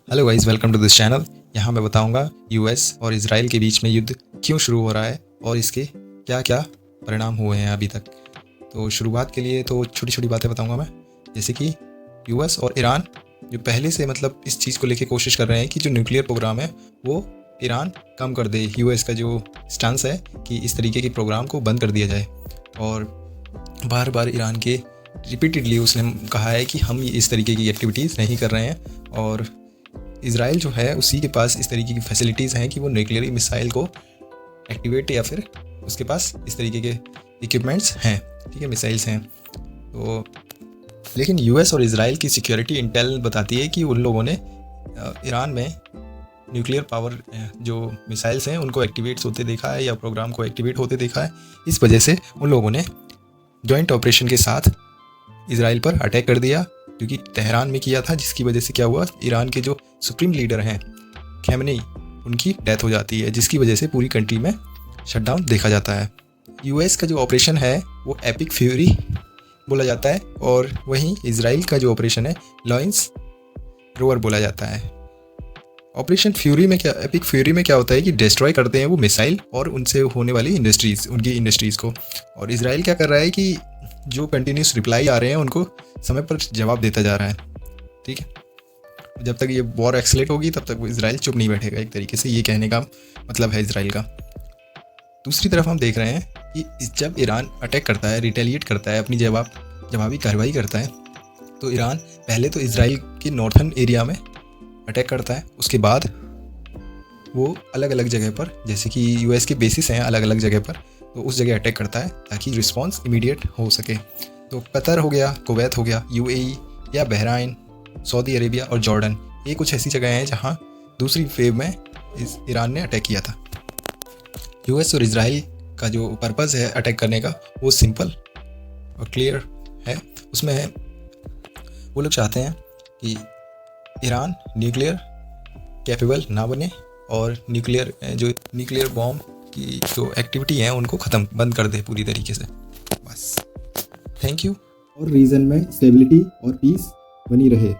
Hello guys, welcome to this channel. यहाँ मैं बताऊंगा यूएस और इजराइल के बीच में युद्ध क्यों शुरू हो रहा है और इसके क्या क्या परिणाम हुए हैं अभी तक। तो शुरुआत के लिए तो छोटी छोटी बातें बताऊंगा मैं, जैसे कि यूएस और ईरान जो पहले से इस चीज़ को लेके कोशिश कर रहे हैं कि जो न्यूक्लियर प्रोग्राम है वो ईरान कम कर दे। यूएस का जो स्टांस है कि इस तरीके के प्रोग्राम को बंद कर दिया जाए, और बार बार ईरान के रिपीटेडली उसने कहा है कि हम इस तरीके की एक्टिविटीज़ नहीं कर रहे हैं। और इजराइल जो है उसी के पास इस तरीके की फैसिलिटीज़ हैं कि वो न्यूक्लियर मिसाइल को एक्टिवेट या फिर उसके पास इस तरीके के इक्विपमेंट्स हैं, ठीक है, मिसाइल्स हैं। तो लेकिन यूएस और इजराइल की सिक्योरिटी इंटेल बताती है कि उन लोगों ने ईरान में न्यूक्लियर पावर जो मिसाइल्स हैं उनको एक्टिवेट्स होते देखा है या प्रोग्राम को एक्टिवेट होते देखा है। इस वजह से उन लोगों ने जॉइंट ऑपरेशन के साथ इजराइल पर अटैक कर दिया, क्योंकि तेहरान में किया था, जिसकी वजह से क्या हुआ, ईरान के जो सुप्रीम लीडर हैं खमेनी, उनकी डेथ हो जाती है, जिसकी वजह से पूरी कंट्री में शटडाउन देखा जाता है। यूएस का जो ऑपरेशन है वो एपिक फ्यूरी बोला जाता है, और वहीं इजराइल का जो ऑपरेशन है लॉयंस रोवर बोला जाता है। ऑपरेशन फ्यूरी में क्या, एपिक फ्यूरी में क्या होता है कि डिस्ट्रॉय करते हैं वो मिसाइल और उनसे होने वाली इंडस्ट्रीज़, उनकी इंडस्ट्रीज़ को। और इजराइल क्या कर रहा है कि जो कंटिन्यूस रिप्लाई आ रहे हैं उनको समय पर जवाब देता जा रहा है, ठीक है। जब तक ये वॉर एक्सलेट होगी तब तक वो इजराइल चुप नहीं बैठेगा, एक तरीके से ये कहने का मतलब है इजराइल का। दूसरी तरफ हम देख रहे हैं कि जब ईरान अटैक करता है, रिटेलिएट करता है, अपनी जवाबी कार्रवाई करता है, तो ईरान पहले तो इजराइल के नॉर्थन एरिया में अटैक करता है, उसके बाद वो अलग अलग जगह पर, जैसे कि यूएस के बेसिस हैं अलग अलग जगह पर, तो उस जगह अटैक करता है ताकि रिस्पांस इमीडिएट हो सके। तो कतर हो गया, कुवैत हो गया, यूएई या बहराइन, सऊदी अरेबिया और जॉर्डन, ये कुछ ऐसी जगह हैं जहां दूसरी वेव में ईरान ने अटैक किया था। यूएस और इजराइल का जो पर्पज़ है अटैक करने का वो सिंपल और क्लियर है। उसमें वो लोग चाहते हैं कि ईरान न्यूक्लियर कैपेबल ना बने और न्यूक्लियर बॉम्ब की जो एक्टिविटी है उनको बंद कर दे पूरी तरीके से, बस। Thank you. और रीजन में स्टेबिलिटी और पीस बनी रहे।